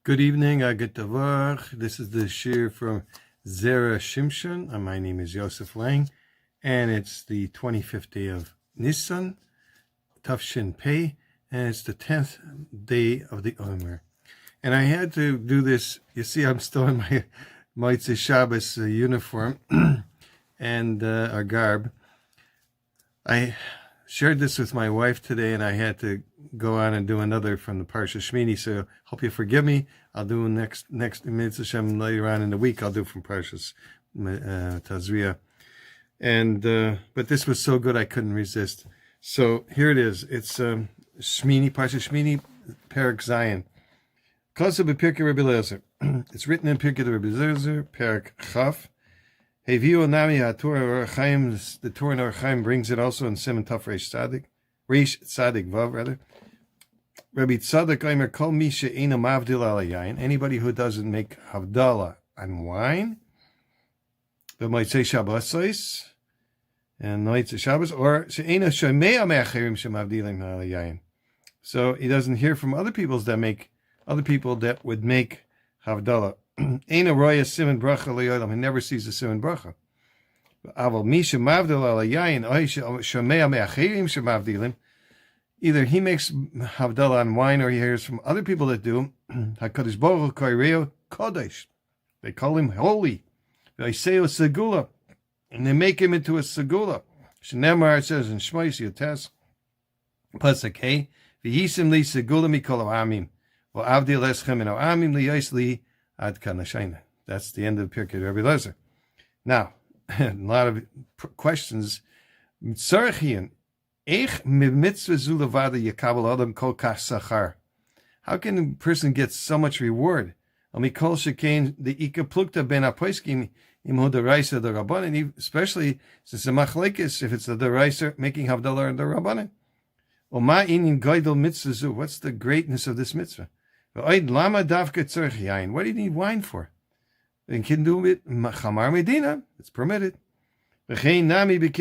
Good evening, Agat Tavach. This is the shir from Zera Shimshon. My name is Yosef Lange, and it's the 25th day of Nisan, Tafshin Pei, and it's the 10th day of the Omer. And I had to do this. You see, I'm still in my Motzei Shabbos uniform and our garb. I shared this with my wife today, and I had to go on and do another from the Parshat Shmini, so hope you forgive me. I'll do next Mitzvah Hashem later on in the week. I'll do from Parshat Tazria. And but this was so good I couldn't resist. So here it is. It's Shmini, Parshat Shmini, Perek Zion. Conducive Pirkei Rabbi Lezer. It's written in Pirkei Rabbi Lezer, Perek Chaf. Heviu Nami HaTorah Chaim. The Torah and Chaim brings it also in Siman Taf Reish Tzadik Vav rather. Rabbi Tzadok Omer Kol Mi She'eino Mavdil Al Yayin. Anybody who doesn't make havdalah on wine, the Motzei Shabbos and Motzei Shabbos, or She'eino Shomea Me'acherim Shemavdilim Al Yayin. So he doesn't hear from other people that would make havdalah. Eino Roya Siman Bracha Le'olam. He never sees the Siman Bracha. Aval Mi Shemavdil Al Yayin, or Shomea Me'acherim Shemavdilim. Either he makes havdalah on wine, or he hears from other people that do. HaKadosh Baruch Hu Koireo Kodesh. They call him holy. They say a segula, and they make him into a segula. Shneimar, it says in Shmos Yotes, Pasuk Hey, V'yisim li segula mikol ha'amim, v'avdil eschem min ha'amim liyos li ad kanashayna. That's the end of the Pirkei Rabbi Lezer. Now, a lot of questions. Tzarchian. How can a person get so much reward? Especially since the machlekes, if it's the deraisa making havdalah and the rabbanan. What's the greatness of this mitzvah? What do you need wine for? You can do it chamar medina. It's permitted. Yain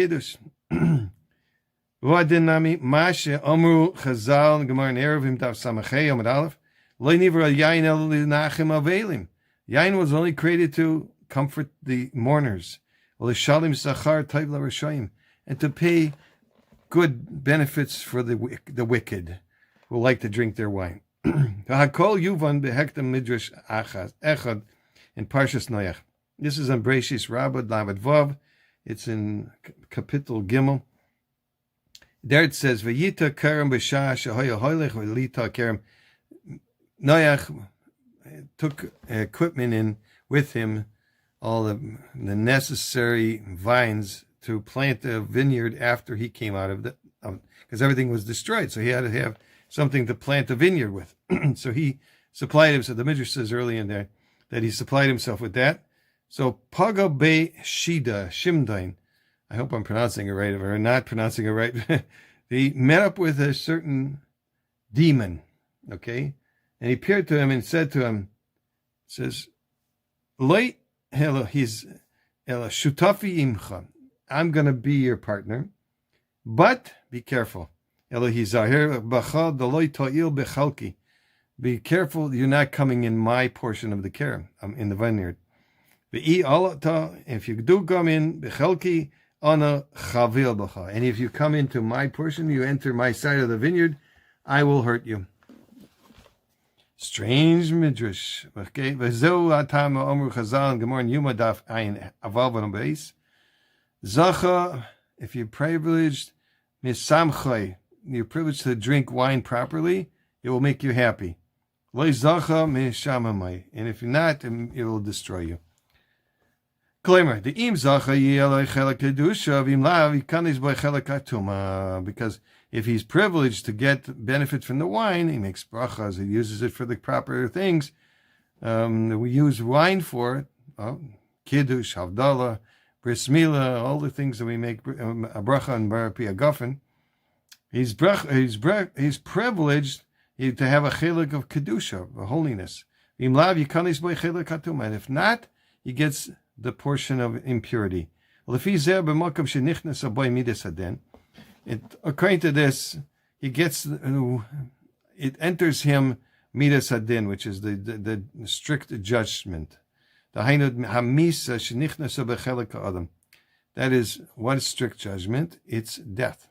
was only created to comfort the mourners, and to pay good benefits for the wicked who like to drink their wine. In Parshas Noach. This is on Breshis Rabbah Lamed Vav. It's in Kapitel Gimel. There it says, "Vayita kerem b'shah shehoya hoylech v'lita kerem." Noach took equipment in with him, all the necessary vines to plant a vineyard after he came out of because everything was destroyed. So he had to have something to plant a vineyard with. So he supplied himself. The Midrash says early in there that he supplied himself with that. So Paga be Shida Shimdain. I hope I'm pronouncing it right, or not pronouncing it right. He met up with a certain demon, okay? And he appeared to him and said to him, says, Loi he's shutafi imcha. I'm going to be your partner, but be careful. Be careful, you're not coming in my portion of the kerem, in the vineyard. If you do come in, bechelki, and if you come into my portion, you enter my side of the vineyard, I will hurt you. Strange midrash. Zacha, if you're privileged, you're privileged to drink wine properly, it will make you happy. And if you're not, it will destroy you. Because if he's privileged to get benefit from the wine, he makes brachas, he uses it for the proper things. We use wine for kiddush, havdalah, bris milah, all the things that we make a bracha and bar pi agafen. He's privileged to have a chelik of kedusha, of holiness. And if not, he gets the portion of impurity. According to this, he gets, it enters him midas hadin, which is the strict judgment. That is, what is strict judgment? It's death.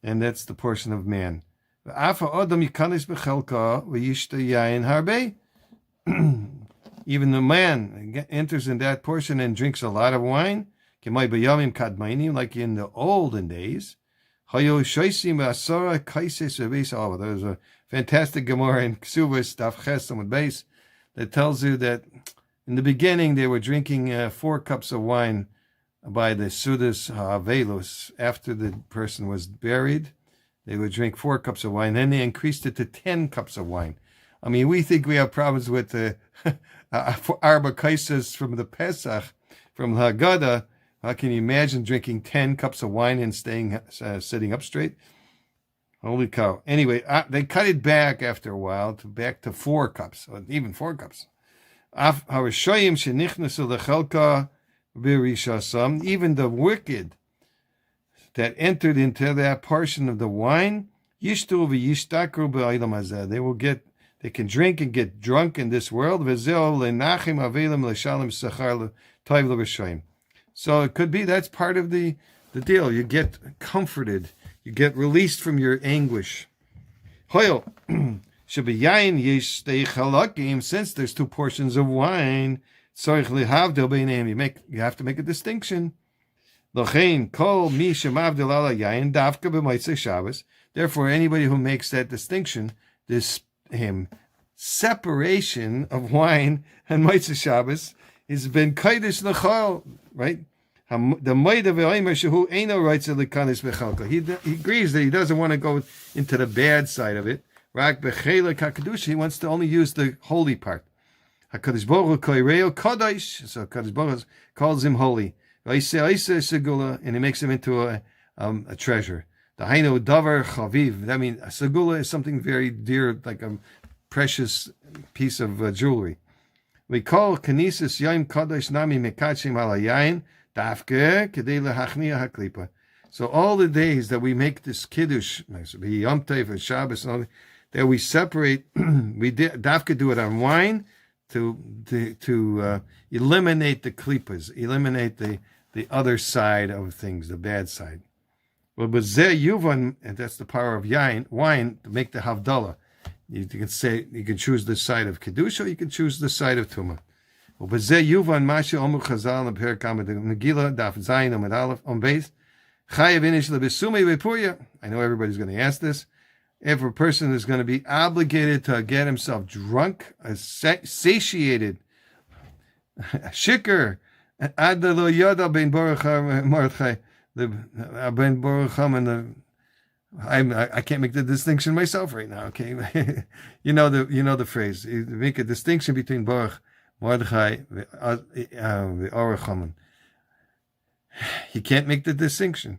And that's the portion of man. Even the man enters in that portion and drinks a lot of wine, like in the olden days. There was a fantastic Gemara in Ksuvas, Daf Ches Amud Beis, that tells you that in the beginning they were drinking 4 cups of wine by the Sudas Havelus. After the person was buried, they would drink 4 cups of wine. Then they increased it to 10 cups of wine. I mean, we think we have problems with the Arba Kaisas from the Pesach, from the Haggadah. How can you imagine drinking 10 cups of wine and sitting up straight? Holy cow. Anyway, they cut it back after a while, back to 4 cups, or even 4 cups. Even the wicked that entered into that portion of the wine, they can drink and get drunk in this world. So it could be that's part of the deal. You get comforted. You get released from your anguish. Since there's 2 portions of wine, you have to make a distinction. Therefore, anybody who makes that distinction, this separation of wine and Motzei Shabbos is ben kaidish l'chol, right? The might of who ain't no rights of the kanis bechalka. He agrees that he doesn't want to go into the bad side of it. Rak bechelek hakadosh. He wants to only use the holy part. Hakadosh Baruch Hu koireo kadosh. So Hakadosh Baruch Hu calls him holy. And he makes him into a treasure. The hainu davar chaviv. That means a segula is something very dear, like a precious piece of jewelry. We call Kanisis Yom Kadosh Nami Mekachim Ala Yain Dafke Kedei Lehachnia HaKlipa. So all the days that we make this Kiddush, Yom Tov and Shabbos, and all that we separate, we Dafke do it on wine to eliminate the klipas, eliminate the other side of things, the bad side. Well, but Zeh Yuvan, and that's the power of wine to make the Havdalah. You can say you can choose the side of kedusha, or you can choose the side of tumah. Well, but Zeh Yuvan Mashi Omu Chazal and Perikam Megillah Daf Zayin Amud Aleph on base Chayav Inish LeBesumei Bepuria. I know everybody's going to ask this. If a person is going to be obligated to get himself drunk, satiated, shikr, Ad Lo Yoda Ben Baruch Mordechai, the Ben Baruch and the. I can't make the distinction myself right now. Okay, you know the phrase. You make a distinction between Baruch, Mordechai, the Orach. He can't make the distinction.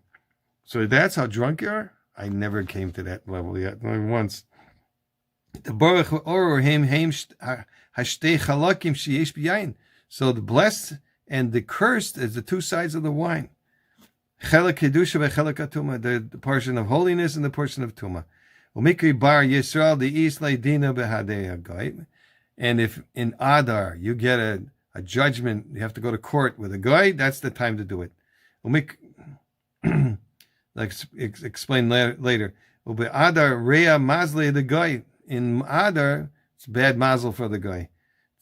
So that's how drunk you are. I never came to that level yet, not even once. The Baruch or him hashtei chalakim sheyesh b'yayin. So the blessed and the cursed is the 2 sides of the wine. Chelek kedusha v'chelek atuma, the portion of holiness and the portion of tuma. Umikri bar Yisrael the east leidina behadei hagoy. And if in Adar you get a judgment, you have to go to court with a guy, that's the time to do it. Like explain later. Adar rea mazle the guy. In Adar, it's bad mazel for the guy.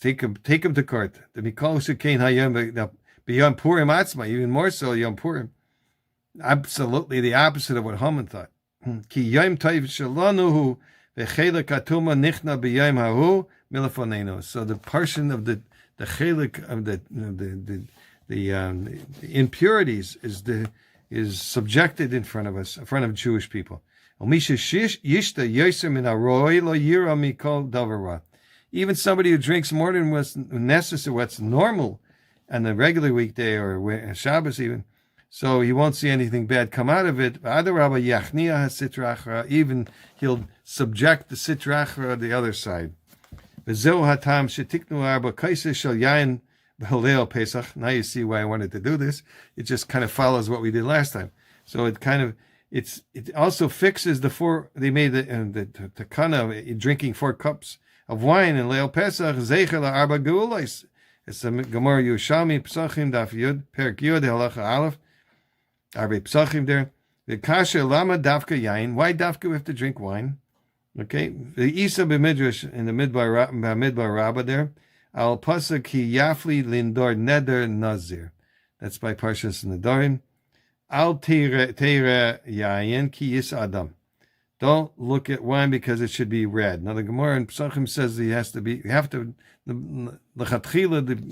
Take him to court. The mikol shekain hayom beyond Purim atzma, even more so Yom Purim. Absolutely the opposite of what Haman thought. Ki yom tov shalanuhu v'chelek atuma nichna b'yom hahu milafonenu. So the portion of the chelek of the impurities is subjected in front of us, in front of Jewish people. Even somebody who drinks more than what's necessary, what's normal, on a regular weekday or Shabbos even, so he won't see anything bad come out of it. Even he'll subject the sitrachra the other side. Now you see why I wanted to do this. It just kind of follows what we did last time. So it also fixes the 4. They made the takana drinking 4 cups of wine in Leil Pesach, Zecher Arba Geulos. It's the Gemara Yerushalmi, Pesachim, Daf Yud, Perek Yud, Halacha Aleph, Arba Pesachim there. The Kasha Lama Dafka Yain. Why Dafka we have to drink wine? Okay. The Isa B'Midrash in the Midbar Rabbah there. Al Pasuk Ki Yafli Lindor Neder Nazir. That's by Parshat Nedarim. Al Teira Yayin Ki Yis Adam. Don't look at wine because it should be red. Now the Gemara in Pesachim says the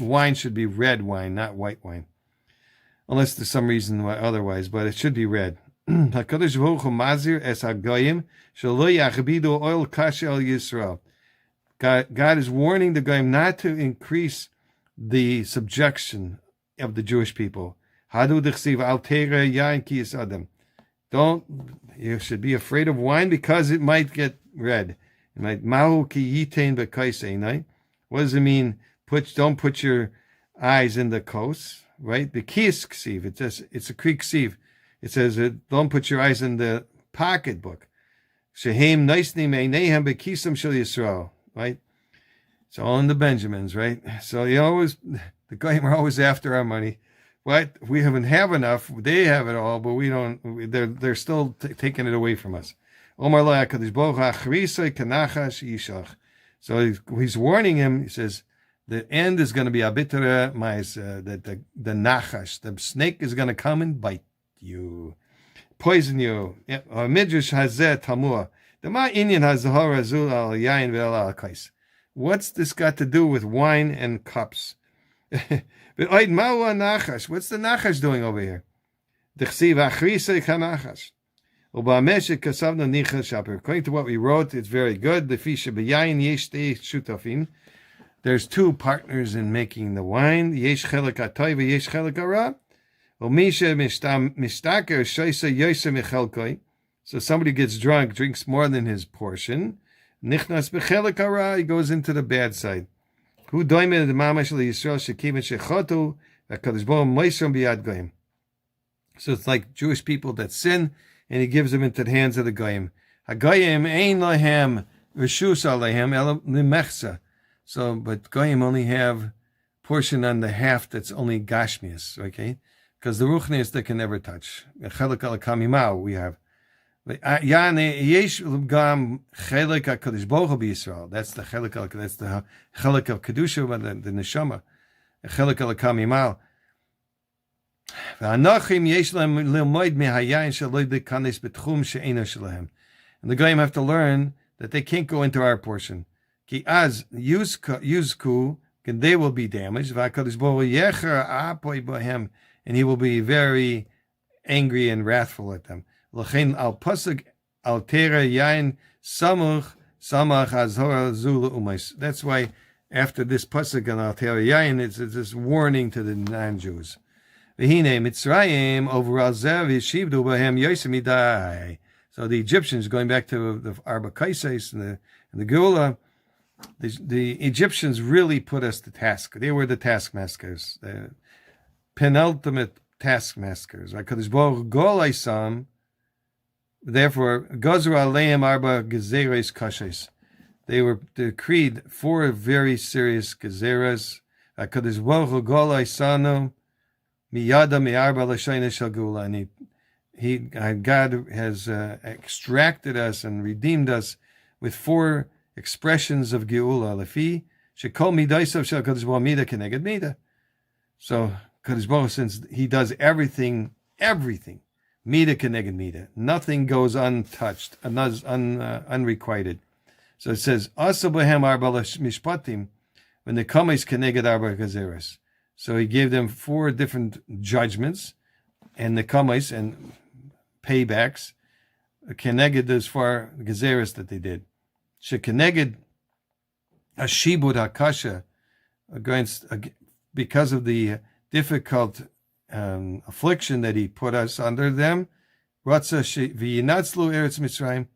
wine should be red wine, not white wine. Unless there's some reason why otherwise, but it should be red. HaKadosh Baruch Hu mazir es hagoyim shelo yachbidu oil kasha el Yisrael. God is warning the goyim not to increase the subjection of the Jewish people. Hadu d'chsiv al teira yain ki yis adam. You should be afraid of wine because it might get red. It might mahu ki yitain b'kaiseinai. What does it mean? Don't put your eyes in the kos, right? The kis ksiv. It says it's a Greek ksiv. It says, don't put your eyes in the pocketbook. Shehem noisnim eineihem bekisam shel Yisrael, right? It's all in the Benjamins, right? So the goyim are always after our money. What? We haven't have enough. They have it all, but we don't. They're still taking it away from us. Omar lo HaKadosh Baruch Hu achrisai kanachash yishach. So he's warning him. He says, the end is going to be abitra mais, that the nachash, the snake is going to come and bite you, poison you. Midrash hazeh tamua. The ma inyan hazahar azul al yain ve'al al kais. What's this got to do with wine and cups? What's the nachash doing over here? According to what we wrote, it's very good. There's two partners in making the wine. Yesh chelik hatov v'yesh chelik hara. So somebody gets drunk, drinks more than his portion. He goes into the bad side. So it's like Jewish people that sin, and he gives them into the hands of the goyim. So, but goyim only have portion on the half that's only gashmias, okay? Because the ruchnias they can never touch. Chelik al kamimau we have. That's the chelik. That's the chelik of kedusha, the neshama. Chelik al kamimau. And the goyim have to learn that they can't go into our portion. Ki az yuzku, and they will be damaged. And he will be very angry and wrathful at them. That's why after this pasuk on al tera yain, it's this warning to the non-Jews. So the Egyptians, going back to the Arba Kaises and the Geula, the Egyptians really put us to task. They were the taskmasters. The penultimate taskmasters. Therefore, Gazru Aleim Arba Gezeres Kashes. They were decreed 4 very serious gezeras. And God has extracted us and redeemed us with 4 expressions of Geula. Lefi shekol midaisav shel Kadosh Baruch Hu mida keneged mida. So Kadosh Baruch Hu, since He does everything, mida keneged mida, nothing goes untouched, unrequited. So it says, Asa b'hem arba mishpatim, when the kames keneged arba gezeres. So He gave them 4 different judgments, and the kames and paybacks keneged those 4 gezeres that they did. Shekeneged ashibud hakasha, against, because of the difficult affliction that He put us under them. Ratza v'yinatzlu eretz Mitzrayim.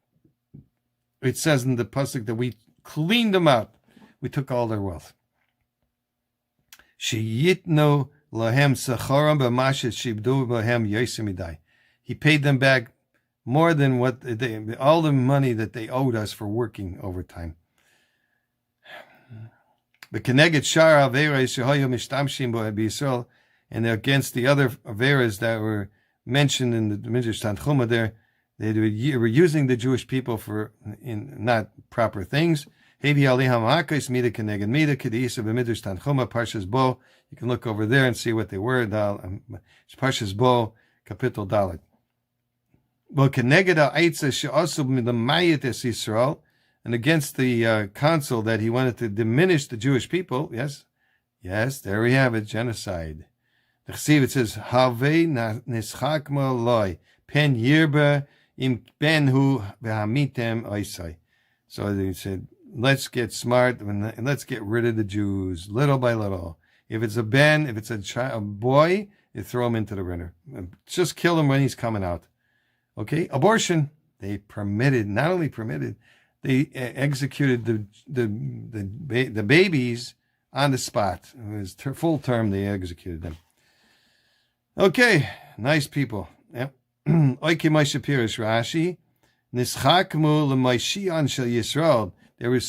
It says in the pasuk that we cleaned them out. We took all their wealth. Sheyitnu lahem sacharam b'mashet shibdu b'hem yosemidai. He paid them back more than what all the money that they owed us for working overtime. The Keneged Shara Averes Shehoyu Mishtamshim Bo B'Yisrael, and against the other Averes that were mentioned in the Midrash Tanchuma there, they were using the Jewish people for in not proper things. Hevi Aliham Hakais Mida Keneged Mida Kedisa B'Midrash Tanchuma Parshas Bo. You can look over there and see what they were. Parshas Bo, Kapitel Dalet. Well, Keneged Ha'Eitzah She'asu B'Mayit Es Yisrael, and against the council that he wanted to diminish the Jewish people. Yes, there we have it, genocide. The Chesiv, it says, Have nischak loy pen yirba im benhu v'hamitem oisai. So they said, let's get smart and let's get rid of the Jews little by little. If it's a ben, if it's a boy, you throw him into the river. Just kill him when he's coming out. Okay, abortion. They permitted, not only permitted, they executed the babies on the spot. It was full term. They executed them. Okay, nice people. Yep. Oike Moshe Pirish Rashi, Nischakmu l'Moshiach shel Yisrael. They were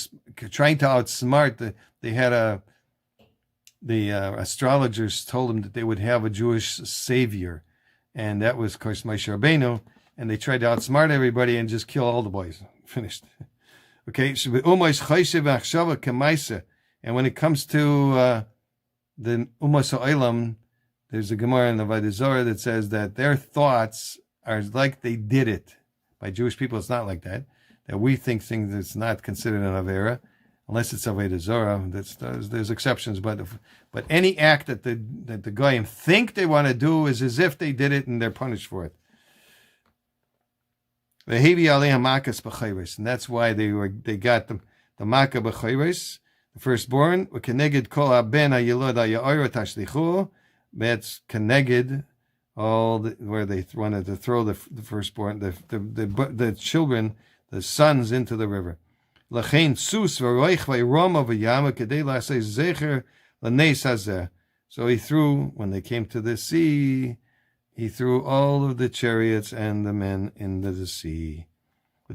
trying to outsmart. They had the astrologers told them that they would have a Jewish savior, and that was, of course, Moshe Rabbeinu. And they tried to outsmart everybody and just kill all the boys. Finished. Okay, and when it comes to the Umas Ha'olam, there's a Gemara in the Avodah Zarah that says that their thoughts are like they did it. By Jewish people, it's not like that. That we think things that's not considered an Avera, unless it's Avodah Zarah. There's exceptions, but any act that the Goyim think they want to do is as if they did it and they're punished for it. And that's why they got the macabre, the firstborn. That's keneged where they wanted to throw the firstborn, the children, the sons into the river. So he threw, when they came to the sea, he threw all of the chariots and the men into the sea. So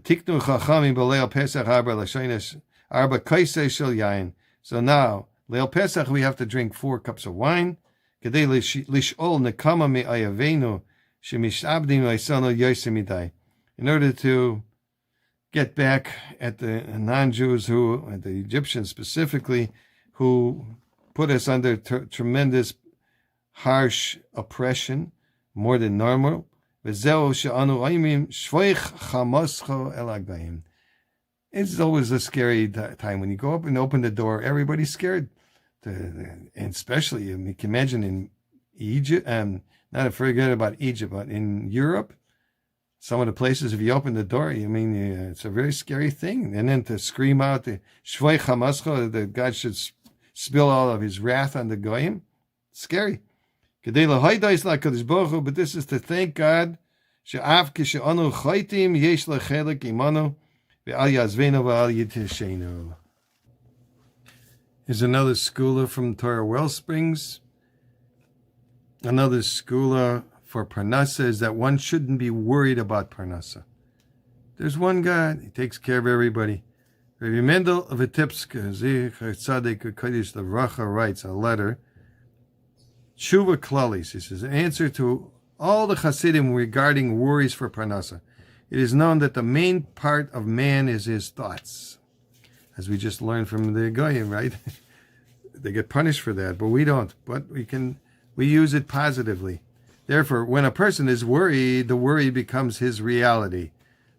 now, Leil Pesach, we have to drink 4 cups of wine. In order to get back at the non-Jews at the Egyptians specifically, who put us under tremendous, harsh oppression, more than normal. It's always a scary time when you go up and open the door. Everybody's scared. And especially, you can imagine in Egypt, not forget about Egypt, but in Europe, some of the places, if you open the door, it's a very scary thing. And then to scream out the Shvoi Chamascho, that God should spill all of his wrath on the Goyim, scary. But this is to thank God. Here's another schooler from Torah Wellsprings. Another schooler for Parnasa is that one shouldn't be worried about Parnasa. There's one God, he takes care of everybody. Rabbi Mendel of Vitebsk, Zecher Tzaddik Kodesh Levracha, writes a letter. Tshuva Klalis, he says, an answer to all the Hasidim regarding worries for Parnasa. It is known that the main part of man is his thoughts. As we just learned from the Goyim, right? They get punished for that, but we don't. But we use it positively. Therefore, when a person is worried, the worry becomes his reality.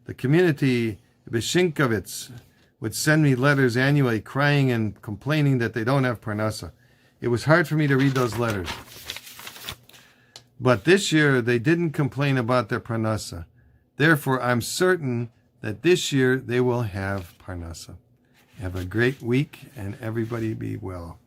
The community, Beshinkovitz, would send me letters annually crying and complaining that they don't have Parnasa. It was hard for me to read those letters. But this year, they didn't complain about their Parnasa. Therefore, I'm certain that this year they will have Parnasa. Have a great week, and everybody be well.